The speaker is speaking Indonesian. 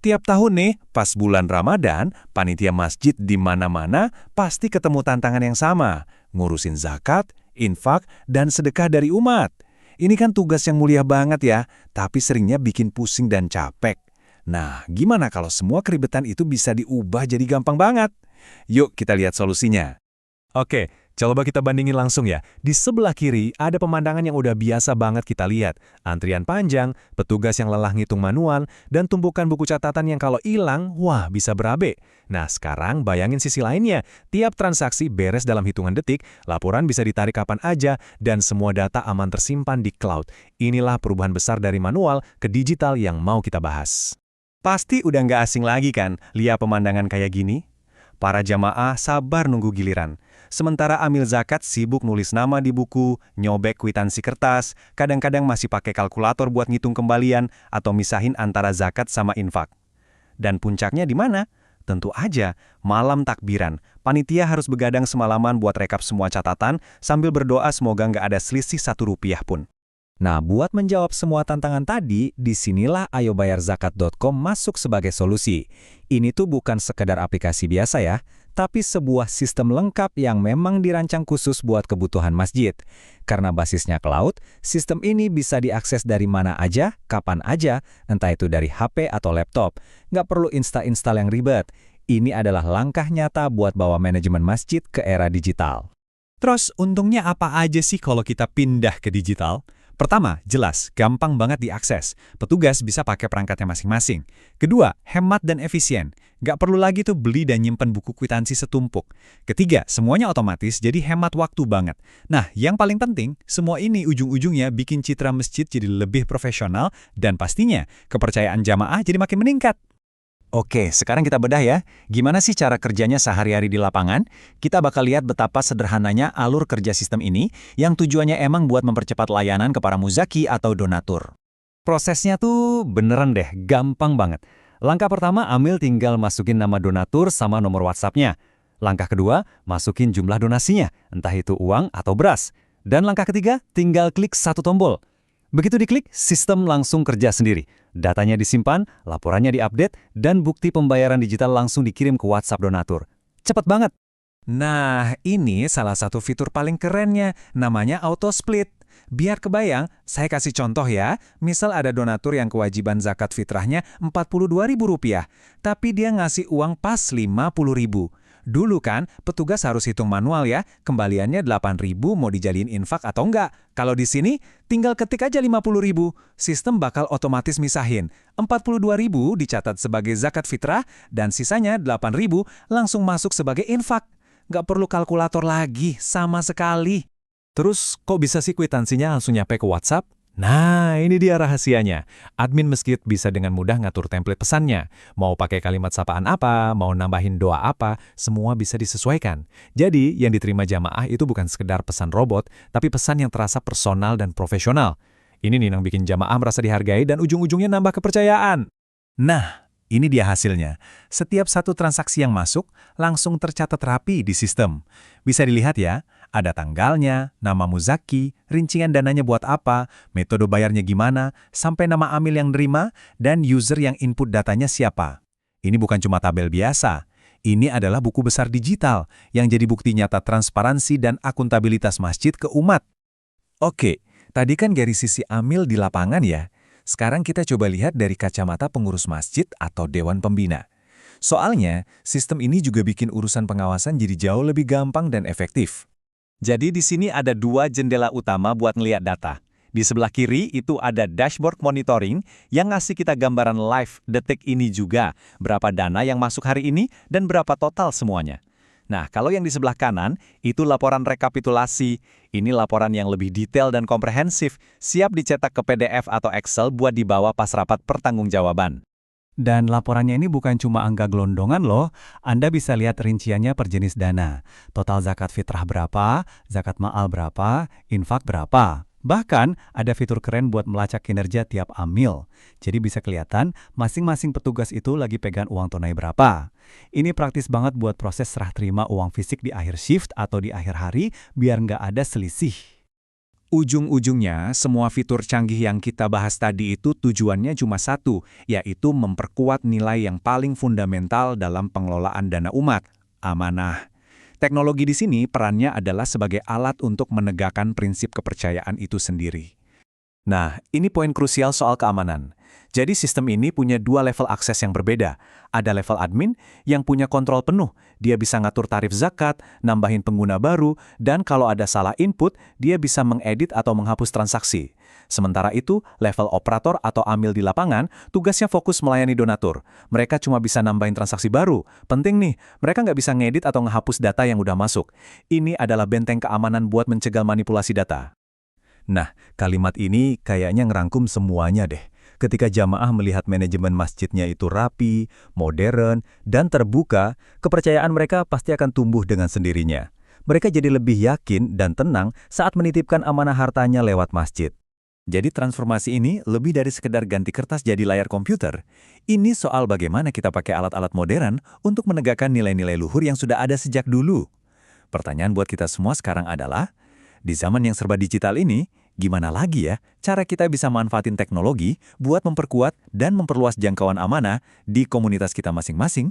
Tiap tahun nih, pas bulan Ramadan, panitia masjid di mana-mana pasti ketemu tantangan yang sama, ngurusin zakat, infak, dan sedekah dari umat. Ini kan tugas yang mulia banget ya, tapi seringnya bikin pusing dan capek. Nah, gimana kalau semua keribetan itu bisa diubah jadi gampang banget? Yuk kita lihat solusinya. Oke, coba kita bandingin langsung ya. Di sebelah kiri ada pemandangan yang udah biasa banget kita lihat. Antrian panjang, petugas yang lelah ngitung manual, dan tumpukan buku catatan yang kalau hilang, wah bisa berabe. Nah sekarang bayangin sisi lainnya. Tiap transaksi beres dalam hitungan detik, laporan bisa ditarik kapan aja, dan semua data aman tersimpan di cloud. Inilah perubahan besar dari manual ke digital yang mau kita bahas. Pasti udah nggak asing lagi kan lihat pemandangan kayak gini? Para jamaah sabar nunggu giliran. Sementara amil zakat sibuk nulis nama di buku, nyobek kwitansi kertas, kadang-kadang masih pakai kalkulator buat ngitung kembalian atau misahin antara zakat sama infak. Dan puncaknya di mana? Tentu aja, malam takbiran. Panitia harus begadang semalaman buat rekap semua catatan sambil berdoa semoga nggak ada selisih Rp1 pun. Nah, buat menjawab semua tantangan tadi, disinilah ayobayarzakat.com masuk sebagai solusi. Ini tuh bukan sekedar aplikasi biasa ya, tapi sebuah sistem lengkap yang memang dirancang khusus buat kebutuhan masjid. Karena basisnya cloud, sistem ini bisa diakses dari mana aja, kapan aja, entah itu dari HP atau laptop. Nggak perlu install yang ribet. Ini adalah langkah nyata buat bawa manajemen masjid ke era digital. Terus, untungnya apa aja sih kalau kita pindah ke digital? Pertama, jelas, gampang banget diakses. Petugas bisa pakai perangkatnya masing-masing. Kedua, hemat dan efisien. Nggak perlu lagi tuh beli dan nyimpen buku kwitansi setumpuk. Ketiga, semuanya otomatis jadi hemat waktu banget. Nah, yang paling penting, semua ini ujung-ujungnya bikin citra masjid jadi lebih profesional dan pastinya kepercayaan jamaah jadi makin meningkat. Oke, sekarang kita bedah ya. Gimana sih cara kerjanya sehari-hari di lapangan? Kita bakal lihat betapa sederhananya alur kerja sistem ini yang tujuannya emang buat mempercepat layanan ke para muzaki atau donatur. Prosesnya tuh beneran deh, gampang banget. Langkah pertama, Amil tinggal masukin nama donatur sama nomor WhatsApp-nya. Langkah kedua, masukin jumlah donasinya, entah itu uang atau beras. Dan langkah ketiga, tinggal klik satu tombol. Begitu diklik, sistem langsung kerja sendiri. Datanya disimpan, laporannya diupdate, dan bukti pembayaran digital langsung dikirim ke WhatsApp donatur. Cepat banget. Nah, ini salah satu fitur paling kerennya, namanya Auto Split. Biar kebayang, saya kasih contoh ya. Misal ada donatur yang kewajiban zakat fitrahnya Rp42.000, tapi dia ngasih uang pas Rp50.000. Dulu kan, petugas harus hitung manual ya, kembaliannya Rp8.000 mau dijaliin infak atau enggak. Kalau di sini, tinggal ketik aja Rp50.000. Sistem bakal otomatis misahin. Rp42.000 dicatat sebagai zakat fitrah, dan sisanya Rp8.000 langsung masuk sebagai infak. Nggak perlu kalkulator lagi, sama sekali. Terus, kok bisa sih kwitansinya langsung nyampe ke WhatsApp? Nah, ini dia rahasianya. Admin masjid bisa dengan mudah ngatur template pesannya. Mau pakai kalimat sapaan apa, mau nambahin doa apa, semua bisa disesuaikan. Jadi, yang diterima jamaah itu bukan sekedar pesan robot, tapi pesan yang terasa personal dan profesional. Ini nih yang bikin jamaah merasa dihargai dan ujung-ujungnya nambah kepercayaan. Nah, ini dia hasilnya. Setiap satu transaksi yang masuk, langsung tercatat rapi di sistem. Bisa dilihat ya, ada tanggalnya, nama muzaki, rincian dananya buat apa, metode bayarnya gimana, sampai nama amil yang nerima, dan user yang input datanya siapa. Ini bukan cuma tabel biasa. Ini adalah buku besar digital yang jadi bukti nyata transparansi dan akuntabilitas masjid ke umat. Oke, tadi kan dari sisi amil di lapangan ya. Sekarang kita coba lihat dari kacamata pengurus masjid atau dewan pembina. Soalnya, sistem ini juga bikin urusan pengawasan jadi jauh lebih gampang dan efektif. Jadi di sini ada dua jendela utama buat ngeliat data. Di sebelah kiri itu ada dashboard monitoring yang ngasih kita gambaran live detik ini juga, berapa dana yang masuk hari ini dan berapa total semuanya. Nah, kalau yang di sebelah kanan, itu laporan rekapitulasi. Ini laporan yang lebih detail dan komprehensif, siap dicetak ke PDF atau Excel buat dibawa pas rapat pertanggungjawaban. Dan laporannya ini bukan cuma angka gelondongan loh, Anda bisa lihat rinciannya per jenis dana. Total zakat fitrah berapa, zakat ma'al berapa, infak berapa. Bahkan ada fitur keren buat melacak kinerja tiap amil. Jadi bisa kelihatan masing-masing petugas itu lagi pegang uang tunai berapa. Ini praktis banget buat proses serah terima uang fisik di akhir shift atau di akhir hari biar nggak ada selisih. Ujung-ujungnya, semua fitur canggih yang kita bahas tadi itu tujuannya cuma satu, yaitu memperkuat nilai yang paling fundamental dalam pengelolaan dana umat, amanah. Teknologi di sini perannya adalah sebagai alat untuk menegakkan prinsip kepercayaan itu sendiri. Nah, ini poin krusial soal keamanan. Jadi sistem ini punya dua level akses yang berbeda. Ada level admin yang punya kontrol penuh. Dia bisa ngatur tarif zakat, nambahin pengguna baru, dan kalau ada salah input, dia bisa mengedit atau menghapus transaksi. Sementara itu, level operator atau amil di lapangan, tugasnya fokus melayani donatur. Mereka cuma bisa nambahin transaksi baru. Penting nih, mereka nggak bisa ngedit atau menghapus data yang udah masuk. Ini adalah benteng keamanan buat mencegah manipulasi data. Nah, kalimat ini kayaknya ngerangkum semuanya deh. Ketika jamaah melihat manajemen masjidnya itu rapi, modern, dan terbuka, kepercayaan mereka pasti akan tumbuh dengan sendirinya. Mereka jadi lebih yakin dan tenang saat menitipkan amanah hartanya lewat masjid. Jadi transformasi ini lebih dari sekedar ganti kertas jadi layar komputer. Ini soal bagaimana kita pakai alat-alat modern untuk menegakkan nilai-nilai luhur yang sudah ada sejak dulu. Pertanyaan buat kita semua sekarang adalah, di zaman yang serba digital ini, gimana lagi ya cara kita bisa manfaatin teknologi buat memperkuat dan memperluas jangkauan amanah di komunitas kita masing-masing?